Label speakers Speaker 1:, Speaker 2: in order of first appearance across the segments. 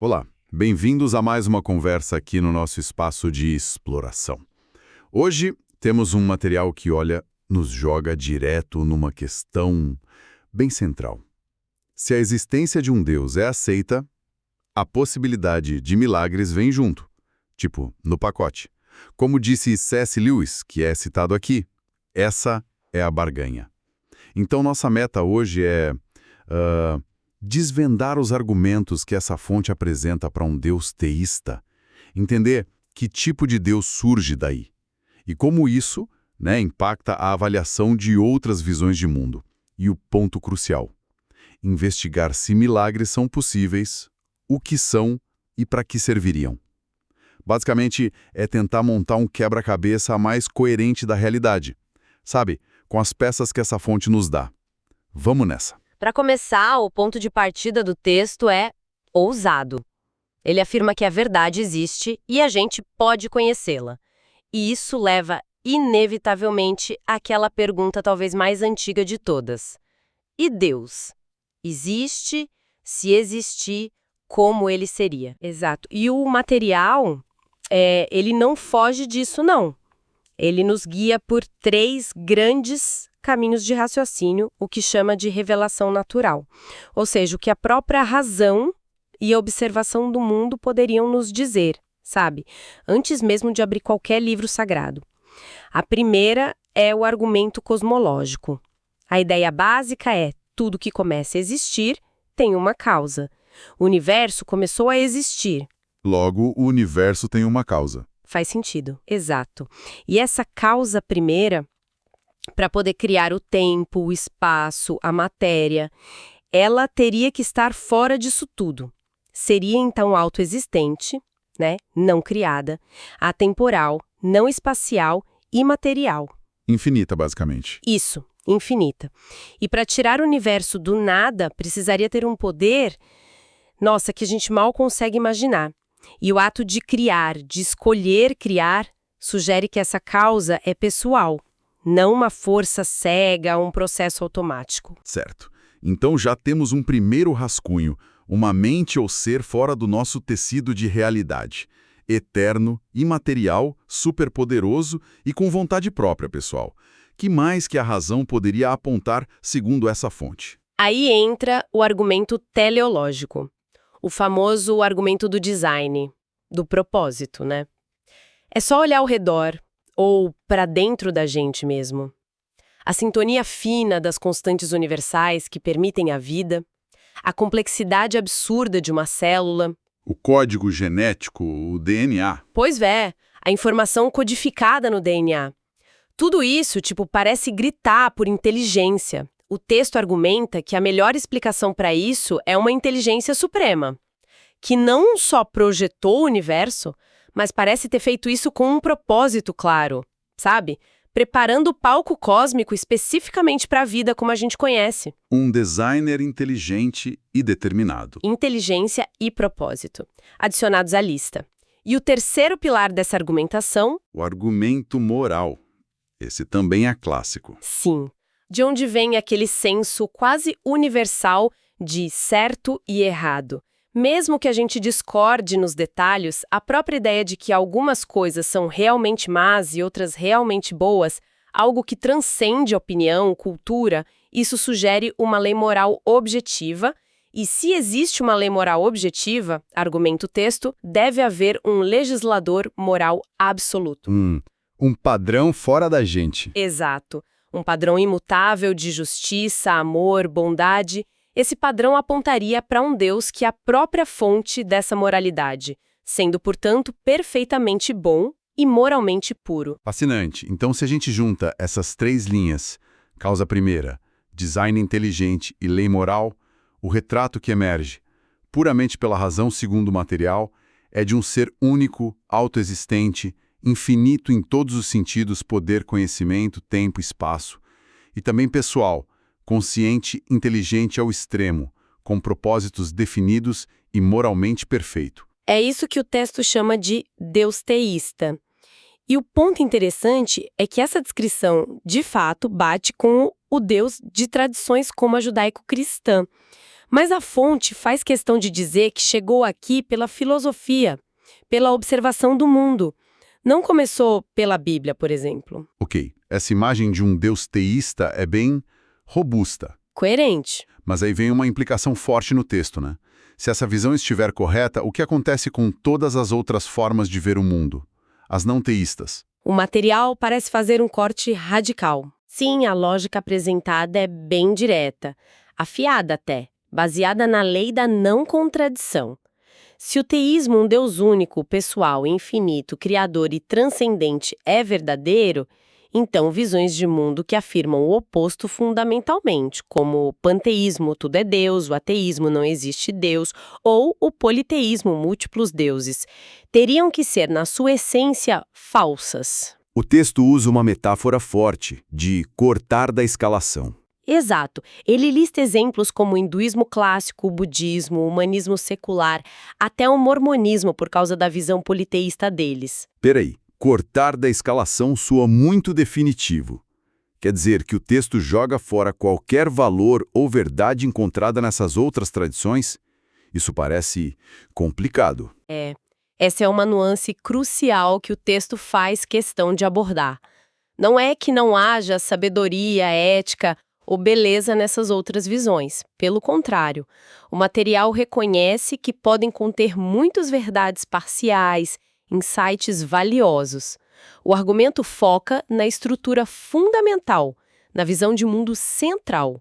Speaker 1: Olá, bem-vindos a mais uma conversa aqui no nosso espaço de exploração. Hoje temos um material que, olha, nos joga direto numa questão bem central. Se a existência de um Deus é aceita, a possibilidade de milagres vem junto, tipo, no pacote. Como disse C.S. Lewis, que é citado aqui, essa é a barganha. Então nossa meta hoje é desvendar os argumentos que essa fonte apresenta para um Deus teísta, entender que tipo de Deus surge daí e como isso, impacta a avaliação de outras visões de mundo. E o ponto crucial, investigar se milagres são possíveis, o que são e para que serviriam. Basicamente, é tentar montar um quebra-cabeça mais coerente da realidade, sabe, com as peças que essa fonte nos dá. Vamos nessa.
Speaker 2: Para começar, o ponto de partida do texto é ousado. Ele afirma que a verdade existe e a gente pode conhecê-la. E isso leva, inevitavelmente, àquela pergunta talvez mais antiga de todas. E Deus? Existe? Se existir, como ele seria? Exato. E o material, ele não foge disso, não. Ele nos guia por 3 grandes caminhos de raciocínio, o que chama de revelação natural. Ou seja, o que a própria razão e a observação do mundo poderiam nos dizer, sabe? Antes mesmo de abrir qualquer livro sagrado. A primeira é o argumento cosmológico. A ideia básica é: tudo que começa a existir tem uma causa. O universo começou a existir.
Speaker 1: Logo, o universo tem uma causa.
Speaker 2: Faz sentido, exato. E essa causa primeira, para poder criar o tempo, o espaço, a matéria, ela teria que estar fora disso tudo. Seria então autoexistente, não criada, atemporal, não espacial, imaterial.
Speaker 1: Infinita, basicamente.
Speaker 2: Isso, infinita. E para tirar o universo do nada, precisaria ter um poder, que a gente mal consegue imaginar. E o ato de criar, de escolher criar, sugere que essa causa é pessoal, não uma força cega, um processo automático.
Speaker 1: Certo. Então já temos um primeiro rascunho, uma mente ou ser fora do nosso tecido de realidade. Eterno, imaterial, superpoderoso e com vontade própria, pessoal. Que mais que a razão poderia apontar segundo essa fonte?
Speaker 2: Aí entra o argumento teleológico. O famoso argumento do design, do propósito, É só olhar ao redor, ou para dentro da gente mesmo. A sintonia fina das constantes universais que permitem a vida, a complexidade absurda de uma célula.
Speaker 1: O código genético, o DNA.
Speaker 2: Pois é, a informação codificada no DNA. Tudo isso, parece gritar por inteligência. O texto argumenta que a melhor explicação para isso é uma inteligência suprema, que não só projetou o universo, mas parece ter feito isso com um propósito claro, sabe? Preparando o palco cósmico especificamente para a vida como a gente conhece.
Speaker 1: Um designer inteligente e determinado.
Speaker 2: Inteligência e propósito, adicionados à lista. E o terceiro pilar dessa argumentação?
Speaker 1: O argumento moral. Esse também é clássico.
Speaker 2: Sim. De onde vem aquele senso quase universal de certo e errado. Mesmo que a gente discorde nos detalhes, a própria ideia de que algumas coisas são realmente más e outras realmente boas, algo que transcende opinião, cultura, isso sugere uma lei moral objetiva. E se existe uma lei moral objetiva, argumenta o texto, deve haver um legislador moral absoluto.
Speaker 1: Um padrão fora da gente.
Speaker 2: Exato. Um padrão imutável de justiça, amor, bondade. Esse padrão apontaria para um Deus que é a própria fonte dessa moralidade, sendo, portanto, perfeitamente bom e moralmente puro.
Speaker 1: Fascinante. Então, se a gente junta essas 3 linhas, causa primeira, design inteligente e lei moral, o retrato que emerge, puramente pela razão segundo o material, é de um ser único, autoexistente, infinito em todos os sentidos, poder, conhecimento, tempo, espaço, e também pessoal, consciente, inteligente ao extremo, com propósitos definidos e moralmente perfeito.
Speaker 2: É isso que o texto chama de Deus teísta. E o ponto interessante é que essa descrição, de fato, bate com o Deus de tradições como a judaico-cristã. Mas a fonte faz questão de dizer que chegou aqui pela filosofia, pela observação do mundo. Não começou pela Bíblia, por exemplo.
Speaker 1: Ok, essa imagem de um Deus teísta é bem robusta.
Speaker 2: Coerente.
Speaker 1: Mas aí vem uma implicação forte no texto, né? Se essa visão estiver correta, o que acontece com todas as outras formas de ver o mundo? As não teístas.
Speaker 2: O material parece fazer um corte radical. Sim, a lógica apresentada é bem direta, afiada até, baseada na lei da não contradição. Se o teísmo, um Deus único, pessoal, infinito, criador e transcendente, é verdadeiro, então visões de mundo que afirmam o oposto fundamentalmente, como o panteísmo, tudo é Deus, o ateísmo, não existe Deus, ou o politeísmo, múltiplos deuses, teriam que ser, na sua essência, falsas.
Speaker 3: O texto usa uma metáfora forte de cortar da escalação.
Speaker 2: Exato. Ele lista exemplos como o hinduísmo clássico, o budismo, o humanismo secular, até o mormonismo por causa da visão politeísta deles.
Speaker 3: Peraí, cortar da escalação soa muito definitivo. Quer dizer que o texto joga fora qualquer valor ou verdade encontrada nessas outras tradições? Isso parece complicado.
Speaker 2: Essa é uma nuance crucial que o texto faz questão de abordar. Não é que não haja sabedoria, ética ou beleza nessas outras visões. Pelo contrário, o material reconhece que podem conter muitas verdades parciais, insights valiosos. O argumento foca na estrutura fundamental, na visão de mundo central.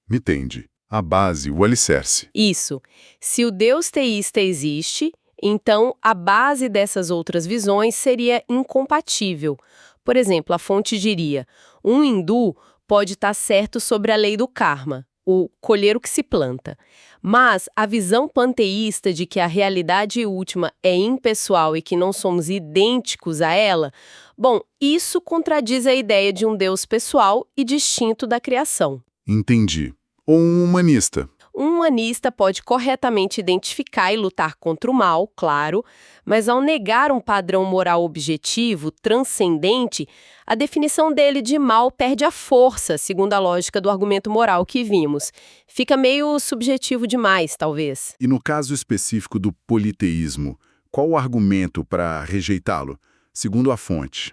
Speaker 1: Me entende? A base, o alicerce.
Speaker 2: Isso. Se o Deus teísta existe, então a base dessas outras visões seria incompatível. Por exemplo, a fonte diria: um hindu pode estar certo sobre a lei do karma, o colher o que se planta. Mas a visão panteísta de que a realidade última é impessoal e que não somos idênticos a ela, bom, isso contradiz a ideia de um Deus pessoal e distinto da criação.
Speaker 1: Entendi. Ou um humanista.
Speaker 2: Um humanista pode corretamente identificar e lutar contra o mal, claro, mas ao negar um padrão moral objetivo, transcendente, a definição dele de mal perde a força, segundo a lógica do argumento moral que vimos. Fica meio subjetivo demais, talvez.
Speaker 1: E no caso específico do politeísmo, qual o argumento para rejeitá-lo, segundo a fonte?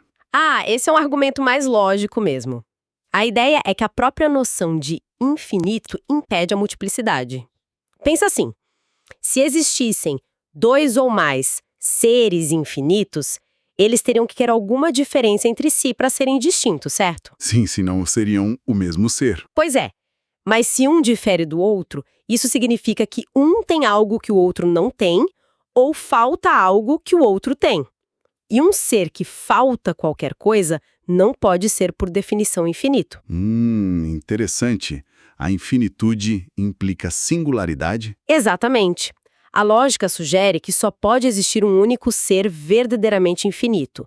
Speaker 2: Esse é um argumento mais lógico mesmo. A ideia é que a própria noção de infinito impede a multiplicidade. Pensa assim, se existissem 2 ou mais seres infinitos, eles teriam que ter alguma diferença entre si para serem distintos, certo?
Speaker 1: Sim, senão seriam o mesmo ser.
Speaker 2: Pois é, mas se um difere do outro, isso significa que um tem algo que o outro não tem, ou falta algo que o outro tem. E um ser que falta qualquer coisa não pode ser, por definição, infinito.
Speaker 1: Interessante. A infinitude implica singularidade?
Speaker 2: Exatamente. A lógica sugere que só pode existir um único ser verdadeiramente infinito.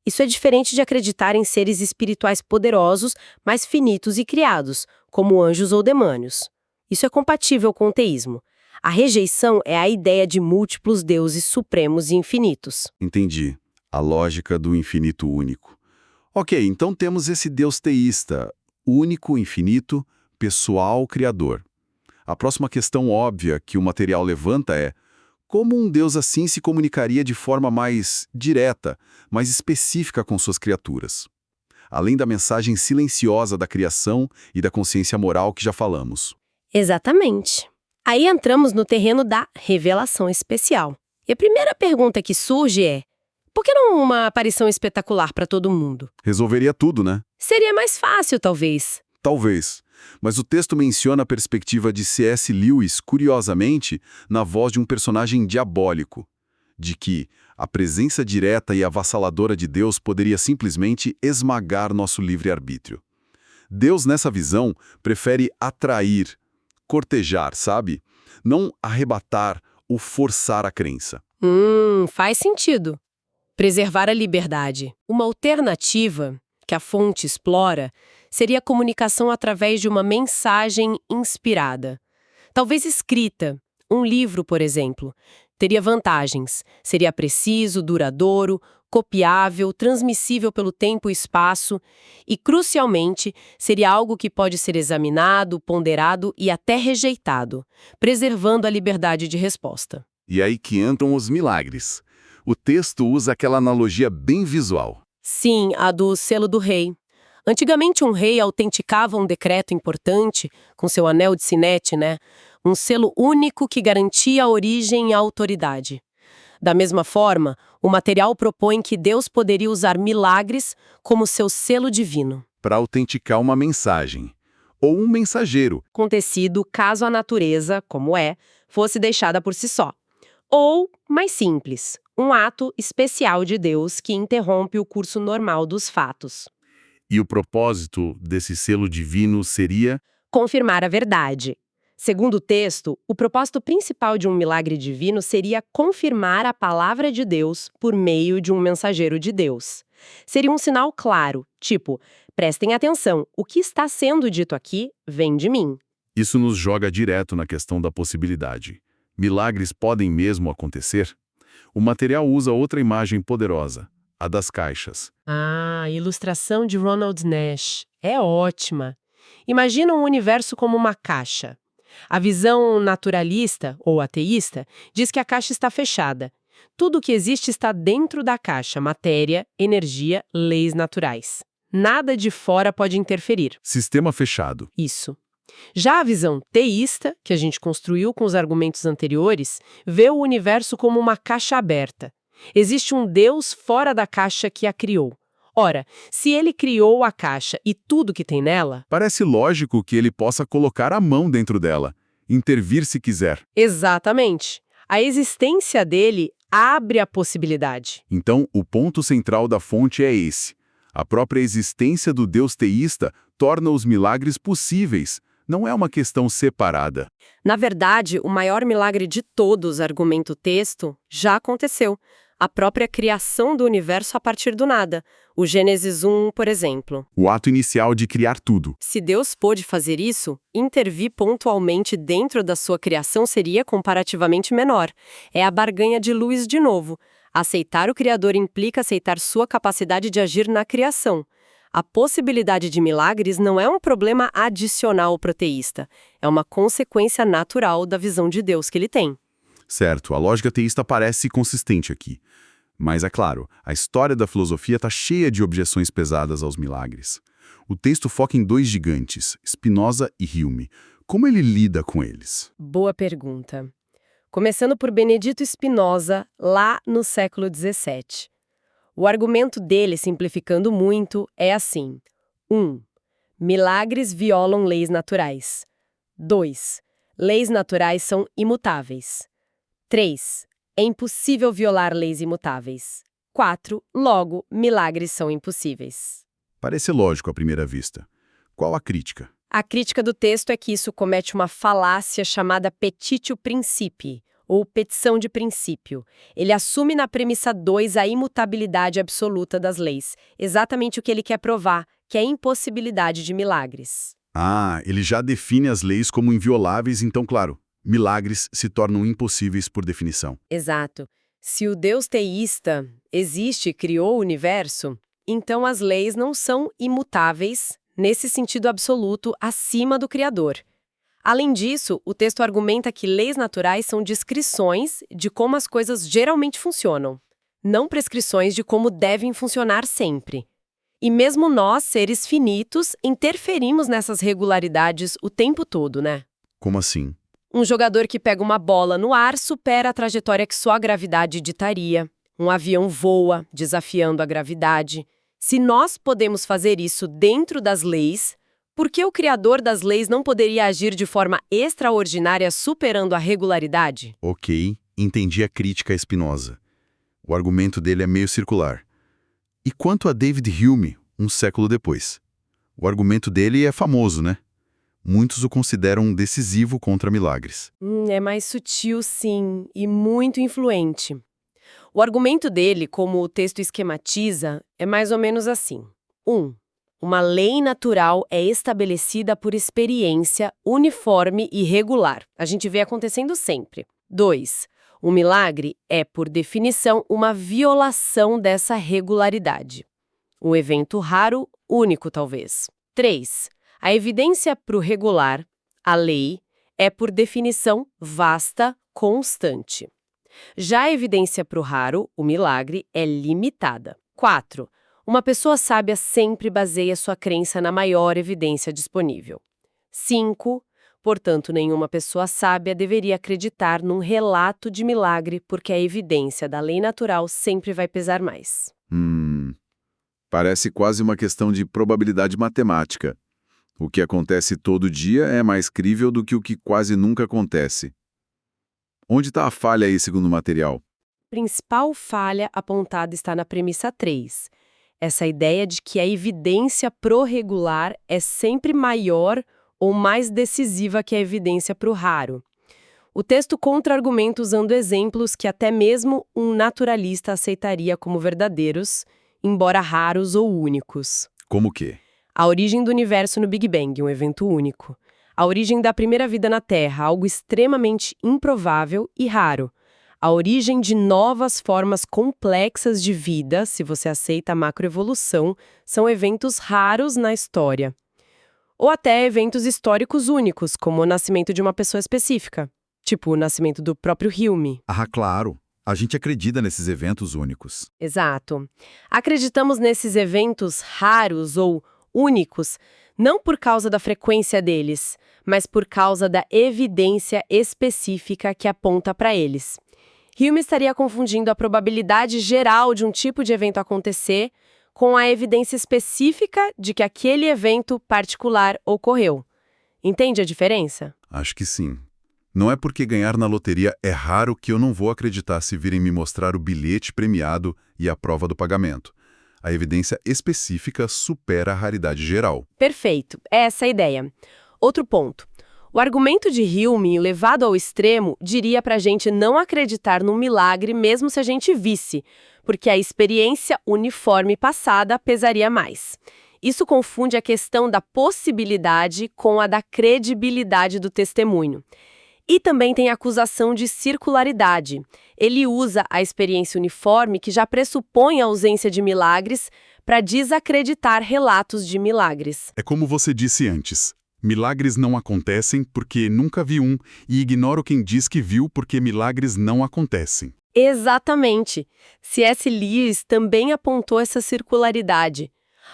Speaker 2: Isso é diferente de acreditar em seres espirituais poderosos, mas finitos e criados, como anjos ou demônios. Isso é compatível com o teísmo. A rejeição é a ideia de múltiplos deuses supremos e infinitos.
Speaker 1: Entendi. A lógica do infinito único. Ok, então temos esse Deus teísta, único, infinito, pessoal, criador. A próxima questão óbvia que o material levanta é: como um Deus assim se comunicaria de forma mais direta, mais específica com suas criaturas? Além da mensagem silenciosa da criação e da consciência moral que já falamos.
Speaker 2: Exatamente. Aí entramos no terreno da revelação especial. E a primeira pergunta que surge é: por que não uma aparição espetacular para todo mundo?
Speaker 1: Resolveria tudo, né?
Speaker 2: Seria mais fácil, talvez.
Speaker 1: Talvez. Mas o texto menciona a perspectiva de C.S. Lewis, curiosamente, na voz de um personagem diabólico, de que a presença direta e avassaladora de Deus poderia simplesmente esmagar nosso livre-arbítrio. Deus, nessa visão, prefere atrair, cortejar, sabe? Não arrebatar ou forçar a crença.
Speaker 2: Faz sentido. Preservar a liberdade. Uma alternativa que a fonte explora seria a comunicação através de uma mensagem inspirada. Talvez escrita, um livro, por exemplo. Teria vantagens. Seria preciso, duradouro, copiável, transmissível pelo tempo e espaço e, crucialmente, seria algo que pode ser examinado, ponderado e até rejeitado, preservando a liberdade de resposta.
Speaker 3: E aí que entram os milagres. O texto usa aquela analogia bem visual.
Speaker 2: Sim, a do selo do rei. Antigamente, um rei autenticava um decreto importante com seu anel de sinete, né? Um selo único que garantia a origem e a autoridade. Da mesma forma, o material propõe que Deus poderia usar milagres como seu selo divino.
Speaker 3: Para autenticar uma mensagem. Ou um mensageiro.
Speaker 2: Com tecido, caso a natureza, como é, fosse deixada por si só. Ou, mais simples, um ato especial de Deus que interrompe o curso normal dos fatos.
Speaker 3: E o propósito desse selo divino seria...
Speaker 2: Confirmar a verdade. Segundo o texto, o propósito principal de um milagre divino seria confirmar a palavra de Deus por meio de um mensageiro de Deus. Seria um sinal claro, tipo, prestem atenção, o que está sendo dito aqui vem de mim.
Speaker 3: Isso nos joga direto na questão da possibilidade. Milagres podem mesmo acontecer? O material usa outra imagem poderosa, a das caixas.
Speaker 2: Ah, a ilustração de Ronald Nash. É ótima. Imagina um universo como uma caixa. A visão naturalista, ou ateísta, diz que a caixa está fechada. Tudo o que existe está dentro da caixa, matéria, energia, leis naturais. Nada de fora pode interferir.
Speaker 3: Sistema fechado.
Speaker 2: Isso. Já a visão teísta, que a gente construiu com os argumentos anteriores, vê o universo como uma caixa aberta. Existe um Deus fora da caixa que a criou. Ora, se ele criou a caixa e tudo que tem nela...
Speaker 3: Parece lógico que ele possa colocar a mão dentro dela, intervir se quiser.
Speaker 2: Exatamente. A existência dele abre a possibilidade.
Speaker 3: Então, o ponto central da fonte é esse. A própria existência do Deus teísta torna os milagres possíveis. Não é uma questão separada.
Speaker 2: Na verdade, o maior milagre de todos, argumenta o texto, já aconteceu. A própria criação do universo a partir do nada. O Gênesis 1, por exemplo.
Speaker 3: O ato inicial de criar tudo.
Speaker 2: Se Deus pôde fazer isso, intervir pontualmente dentro da sua criação seria comparativamente menor. É a barganha de Lewis de novo. Aceitar o Criador implica aceitar sua capacidade de agir na criação. A possibilidade de milagres não é um problema adicional proteísta. É uma consequência natural da visão de Deus que ele tem.
Speaker 3: Certo, a lógica teísta parece consistente aqui. Mas, é claro, a história da filosofia está cheia de objeções pesadas aos milagres. O texto foca em dois gigantes, Spinoza e Hume. Como ele lida com eles?
Speaker 2: Boa pergunta. Começando por Benedito Spinoza, lá no século XVII. O argumento dele, simplificando muito, é assim. 1. Milagres violam leis naturais. 2. Leis naturais são imutáveis. 3. É impossível violar leis imutáveis. 4. Logo, milagres são impossíveis.
Speaker 3: Parece lógico à primeira vista. Qual a crítica?
Speaker 2: A crítica do texto é que isso comete uma falácia chamada petitio principii, ou petição de princípio. Ele assume na premissa 2 a imutabilidade absoluta das leis, exatamente o que ele quer provar, que é a impossibilidade de milagres.
Speaker 3: Ah, ele já define as leis como invioláveis, então, claro, milagres se tornam impossíveis por definição.
Speaker 2: Exato. Se o Deus teísta existe e criou o universo, então as leis não são imutáveis, nesse sentido absoluto, acima do Criador. Além disso, o texto argumenta que leis naturais são descrições de como as coisas geralmente funcionam, não prescrições de como devem funcionar sempre. E mesmo nós, seres finitos, interferimos nessas regularidades o tempo todo, né?
Speaker 3: Como assim?
Speaker 2: Um jogador que pega uma bola no ar supera a trajetória que só a gravidade ditaria. Um avião voa, desafiando a gravidade. Se nós podemos fazer isso dentro das leis, por que o criador das leis não poderia agir de forma extraordinária superando a regularidade?
Speaker 3: Ok, entendi a crítica a Spinoza. O argumento dele é meio circular. E quanto a David Hume, um século depois? O argumento dele é famoso, né? Muitos o consideram decisivo contra milagres.
Speaker 2: É mais sutil, sim, e muito influente. O argumento dele, como o texto esquematiza, é mais ou menos assim. 1. Uma lei natural é estabelecida por experiência uniforme e regular. A gente vê acontecendo sempre. 2. O milagre é, por definição, uma violação dessa regularidade. Um evento raro, único talvez. 3. A evidência para o regular, a lei, é, por definição, vasta, constante. Já a evidência para o raro, o milagre, é limitada. 4. Uma pessoa sábia sempre baseia sua crença na maior evidência disponível. 5. Portanto, nenhuma pessoa sábia deveria acreditar num relato de milagre porque a evidência da lei natural sempre vai pesar mais.
Speaker 3: Parece quase uma questão de probabilidade matemática. O que acontece todo dia é mais crível do que o que quase nunca acontece. Onde está a falha aí, segundo o material?
Speaker 2: A principal falha apontada está na premissa 3. Essa ideia de que a evidência pro regular é sempre maior ou mais decisiva que a evidência pro raro. O texto contra-argumenta usando exemplos que até mesmo um naturalista aceitaria como verdadeiros, embora raros ou únicos.
Speaker 3: Como o quê?
Speaker 2: A origem do universo no Big Bang, um evento único. A origem da primeira vida na Terra, algo extremamente improvável e raro. A origem de novas formas complexas de vida, se você aceita a macroevolução, são eventos raros na história. Ou até eventos históricos únicos, como o nascimento de uma pessoa específica, tipo o nascimento do próprio Hume.
Speaker 1: Ah, claro. A gente acredita nesses eventos únicos.
Speaker 2: Exato. Acreditamos nesses eventos raros ou únicos, não por causa da frequência deles, mas por causa da evidência específica que aponta para eles. Hume estaria confundindo a probabilidade geral de um tipo de evento acontecer com a evidência específica de que aquele evento particular ocorreu. Entende a diferença?
Speaker 1: Acho que sim. Não é porque ganhar na loteria é raro que eu não vou acreditar se virem me mostrar o bilhete premiado e a prova do pagamento. A evidência específica supera a raridade geral.
Speaker 2: Perfeito, é essa a ideia. Outro ponto. O argumento de Hume, levado ao extremo, diria pra gente não acreditar num milagre mesmo se a gente visse, porque a experiência uniforme passada pesaria mais. Isso confunde a questão da possibilidade com a da credibilidade do testemunho. E também tem a acusação de circularidade. Ele usa a experiência uniforme, que já pressupõe a ausência de milagres, para desacreditar relatos de milagres.
Speaker 1: É como você disse antes. Milagres não acontecem porque nunca vi um, e ignoro quem diz que viu porque milagres não acontecem.
Speaker 2: Exatamente. C.S. Lewis também apontou essa circularidade.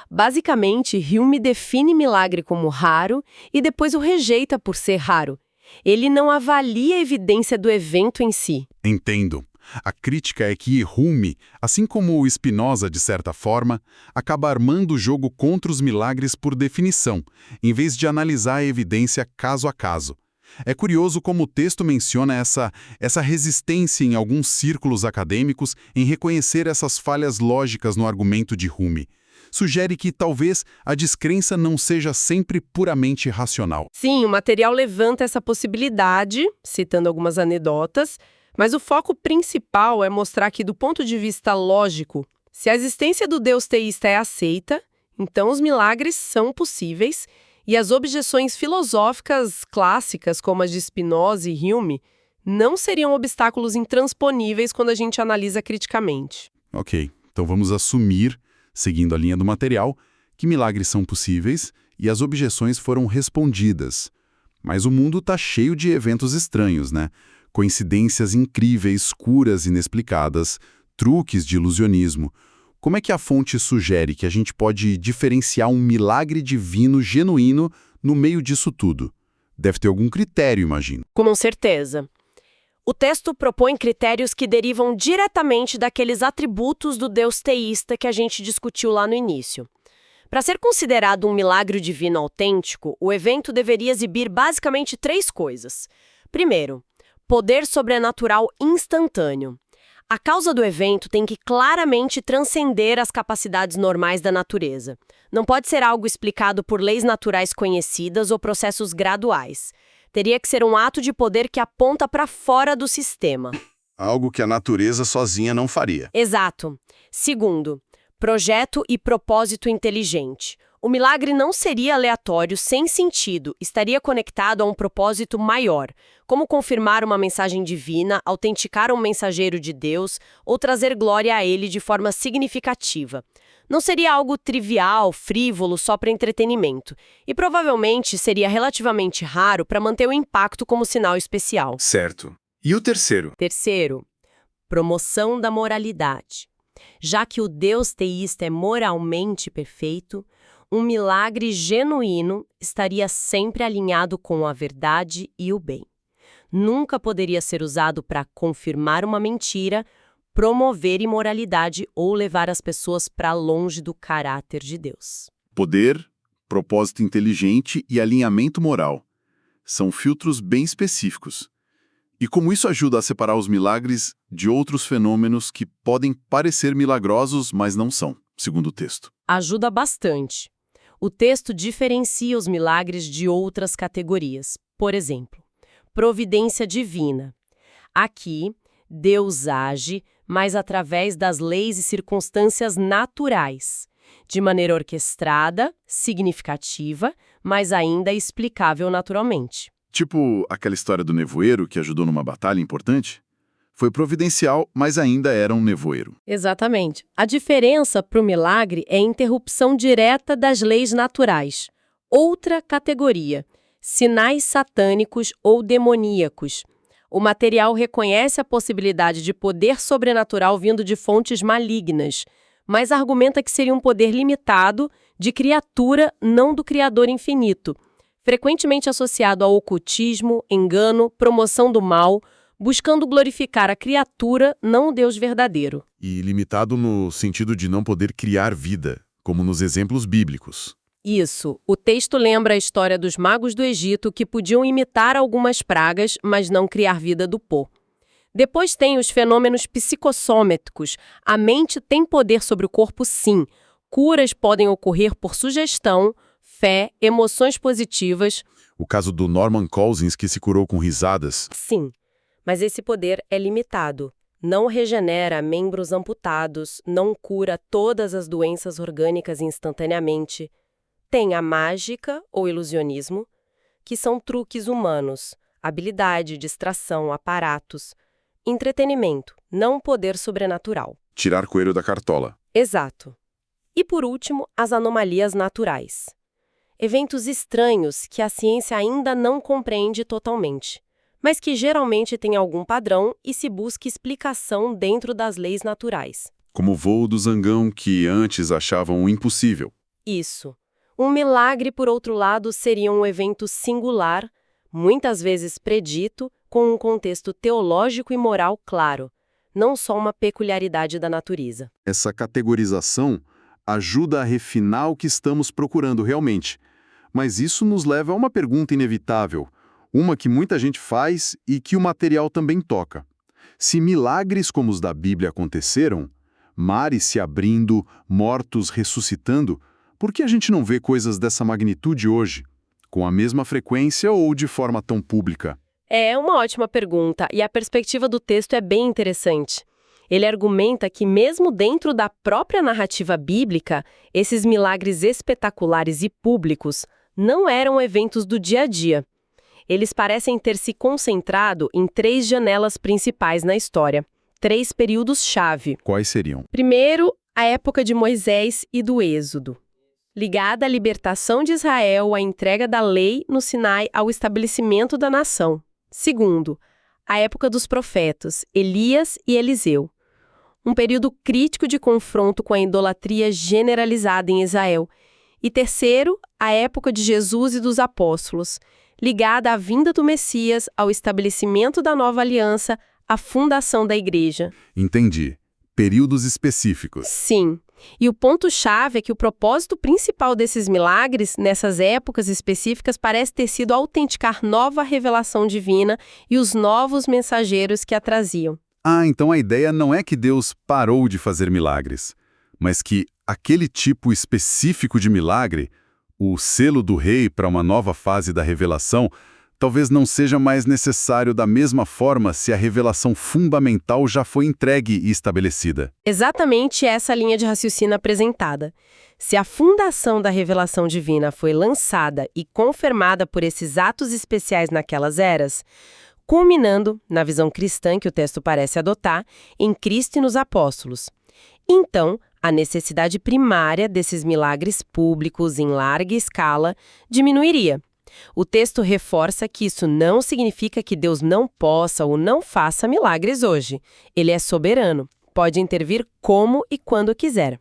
Speaker 2: Basicamente, Hume define milagre como raro e depois o rejeita por ser raro. Ele não avalia a evidência do evento em si.
Speaker 1: Entendo. A crítica é que Hume, assim como o Spinoza de certa forma, acaba armando o jogo contra os milagres por definição, em vez de analisar a evidência caso a caso. É curioso como o texto menciona essa resistência em alguns círculos acadêmicos em reconhecer essas falhas lógicas no argumento de Hume. Sugere que talvez a descrença não seja sempre puramente racional.
Speaker 2: Sim, o material levanta essa possibilidade, citando algumas anedotas, mas o foco principal é mostrar que, do ponto de vista lógico, se a existência do Deus teísta é aceita, então os milagres são possíveis e as objeções filosóficas clássicas, como as de Spinoza e Hume, não seriam obstáculos intransponíveis quando a gente analisa criticamente.
Speaker 1: Ok, então vamos assumir, seguindo a linha do material, que milagres são possíveis e as objeções foram respondidas. Mas o mundo está cheio de eventos estranhos, né? Coincidências incríveis, curas inexplicadas, truques de ilusionismo. Como é que a fonte sugere que a gente pode diferenciar um milagre divino genuíno no meio disso tudo? Deve ter algum critério, imagino.
Speaker 2: Com certeza. O texto propõe critérios que derivam diretamente daqueles atributos do Deus teísta que a gente discutiu lá no início. Para ser considerado um milagre divino autêntico, o evento deveria exibir basicamente 3 coisas. Primeiro, poder sobrenatural instantâneo. A causa do evento tem que claramente transcender as capacidades normais da natureza. Não pode ser algo explicado por leis naturais conhecidas ou processos graduais. Teria que ser um ato de poder que aponta para fora do sistema.
Speaker 3: Algo que a natureza sozinha não faria.
Speaker 2: Exato. Segundo, projeto e propósito inteligente. O O milagre não seria aleatório, sem sentido, estaria conectado a um propósito maior, como confirmar uma mensagem divina, autenticar um mensageiro de Deus ou trazer glória a ele de forma significativa. Não seria algo trivial, frívolo, só para entretenimento, e provavelmente seria relativamente raro para manter o impacto como sinal especial.
Speaker 3: Certo. E o terceiro?
Speaker 2: Terceiro, promoção da moralidade. Já que o Deus teísta é moralmente perfeito, um milagre genuíno estaria sempre alinhado com a verdade e o bem. Nunca poderia ser usado para confirmar uma mentira, promover imoralidade ou levar as pessoas para longe do caráter de Deus.
Speaker 3: Poder, propósito inteligente e alinhamento moral. São filtros bem específicos. E como isso ajuda a separar os milagres de outros fenômenos que podem parecer milagrosos, mas não são, segundo o texto?
Speaker 2: Ajuda bastante. O texto diferencia os milagres de outras categorias. Por exemplo, providência divina. Aqui, Deus age, mas através das leis e circunstâncias naturais, de maneira orquestrada, significativa, mas ainda explicável naturalmente.
Speaker 3: Tipo aquela história do nevoeiro que ajudou numa batalha importante? Foi providencial, mas ainda era um nevoeiro.
Speaker 2: Exatamente. A diferença para o milagre é a interrupção direta das leis naturais. Outra categoria, sinais satânicos ou demoníacos. O material reconhece a possibilidade de poder sobrenatural vindo de fontes malignas, mas argumenta que seria um poder limitado, de criatura, não do Criador infinito, frequentemente associado ao ocultismo, engano, promoção do mal, buscando glorificar a criatura, não o Deus verdadeiro.
Speaker 1: E limitado no sentido de não poder criar vida, como nos exemplos bíblicos.
Speaker 2: Isso. O texto lembra a história dos magos do Egito que podiam imitar algumas pragas, mas não criar vida do pó. Depois tem os fenômenos psicossômaticos. A mente tem poder sobre o corpo, sim. Curas podem ocorrer por sugestão, fé, emoções positivas.
Speaker 1: O caso do Norman Cousins, que se curou com risadas.
Speaker 2: Sim, mas esse poder é limitado. Não regenera membros amputados, não cura todas as doenças orgânicas instantaneamente. Tem a mágica ou ilusionismo, que são truques humanos, habilidade, distração, aparatos, entretenimento, não poder sobrenatural.
Speaker 3: Tirar coelho da cartola.
Speaker 2: Exato. E por último, as anomalias naturais. Eventos estranhos que a ciência ainda não compreende totalmente, mas que geralmente têm algum padrão e se busca explicação dentro das leis naturais.
Speaker 3: Como o voo do zangão que antes achavam impossível.
Speaker 2: Isso. Um milagre, por outro lado, seria um evento singular, muitas vezes predito, com um contexto teológico e moral claro, não só uma peculiaridade da natureza.
Speaker 3: Essa categorização ajuda a refinar o que estamos procurando realmente. Mas isso nos leva a uma pergunta inevitável, uma que muita gente faz e que o material também toca. Se milagres como os da Bíblia aconteceram, mares se abrindo, mortos ressuscitando, por que a gente não vê coisas dessa magnitude hoje, com a mesma frequência ou de forma tão pública?
Speaker 2: É uma ótima pergunta, e a perspectiva do texto é bem interessante. Ele argumenta que mesmo dentro da própria narrativa bíblica, esses milagres espetaculares e públicos não eram eventos do dia a dia. Eles parecem ter se concentrado em 3 janelas principais na história, 3 períodos-chave.
Speaker 3: Quais seriam?
Speaker 2: Primeiro, a época de Moisés e do Êxodo, ligada à libertação de Israel, à entrega da lei no Sinai, ao estabelecimento da nação. Segundo, a época dos profetas, Elias e Eliseu. Um período crítico de confronto com a idolatria generalizada em Israel. E terceiro, a época de Jesus e dos apóstolos, ligada à vinda do Messias, ao estabelecimento da nova aliança, à fundação da igreja.
Speaker 1: Entendi. Períodos específicos.
Speaker 2: Sim. E o ponto-chave é que o propósito principal desses milagres, nessas épocas específicas, parece ter sido autenticar nova revelação divina e os novos mensageiros que a traziam.
Speaker 1: Ah, então a ideia não é que Deus parou de fazer milagres, mas que aquele tipo específico de milagre, o selo do rei para uma nova fase da revelação, talvez não seja mais necessário da mesma forma se a revelação fundamental já foi entregue e estabelecida.
Speaker 2: Exatamente essa linha de raciocínio apresentada. Se a fundação da revelação divina foi lançada e confirmada por esses atos especiais naquelas eras, culminando, na visão cristã que o texto parece adotar, em Cristo e nos apóstolos. Então, a necessidade primária desses milagres públicos em larga escala diminuiria. O texto reforça que isso não significa que Deus não possa ou não faça milagres hoje. Ele é soberano, pode intervir como e quando quiser.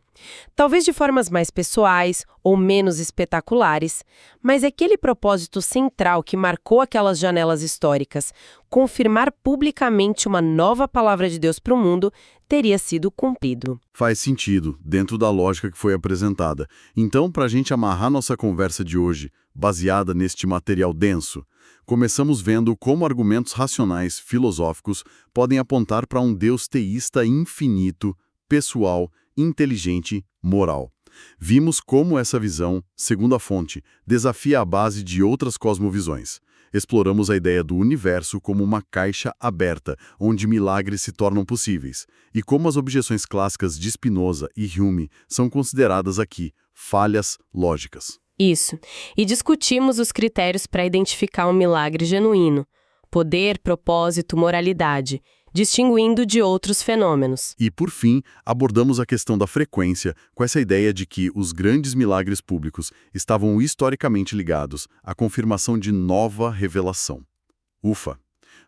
Speaker 2: Talvez de formas mais pessoais ou menos espetaculares, mas aquele propósito central que marcou aquelas janelas históricas, confirmar publicamente uma nova palavra de Deus para o mundo, teria sido cumprido.
Speaker 1: Faz sentido, dentro da lógica que foi apresentada. Então, para a gente amarrar nossa conversa de hoje, baseada neste material denso, começamos vendo como argumentos racionais, filosóficos, podem apontar para um Deus teísta infinito, pessoal, inteligente, moral. Vimos como essa visão, segundo a fonte, desafia a base de outras cosmovisões. Exploramos a ideia do universo como uma caixa aberta, onde milagres se tornam possíveis, e como as objeções clássicas de Spinoza e Hume são consideradas aqui falhas lógicas.
Speaker 2: Isso. E discutimos os critérios para identificar um milagre genuíno: poder, propósito, moralidade, distinguindo de outros fenômenos.
Speaker 1: E, por fim, abordamos a questão da frequência, com essa ideia de que os grandes milagres públicos estavam historicamente ligados à confirmação de nova revelação. Ufa!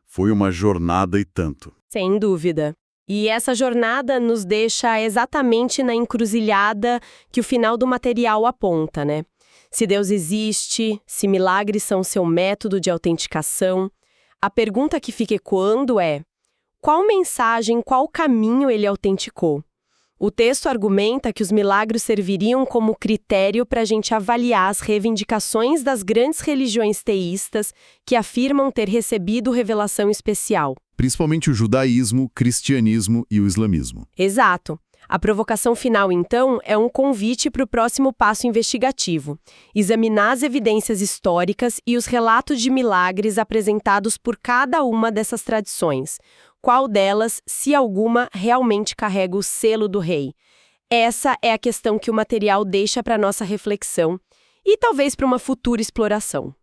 Speaker 1: Foi uma jornada e tanto.
Speaker 2: Sem dúvida. E essa jornada nos deixa exatamente na encruzilhada que o final do material aponta, né? Se Deus existe, se milagres são seu método de autenticação, a pergunta que fica ecoando é: qual mensagem, qual caminho ele autenticou? O texto argumenta que os milagres serviriam como critério para a gente avaliar as reivindicações das grandes religiões teístas que afirmam ter recebido revelação especial.
Speaker 1: Principalmente o judaísmo, cristianismo e o islamismo.
Speaker 2: Exato. A provocação final, então, é um convite para o próximo passo investigativo: examinar as evidências históricas e os relatos de milagres apresentados por cada uma dessas tradições. Qual delas, se alguma, realmente carrega o selo do rei? Essa é a questão que o material deixa para nossa reflexão e talvez para uma futura exploração.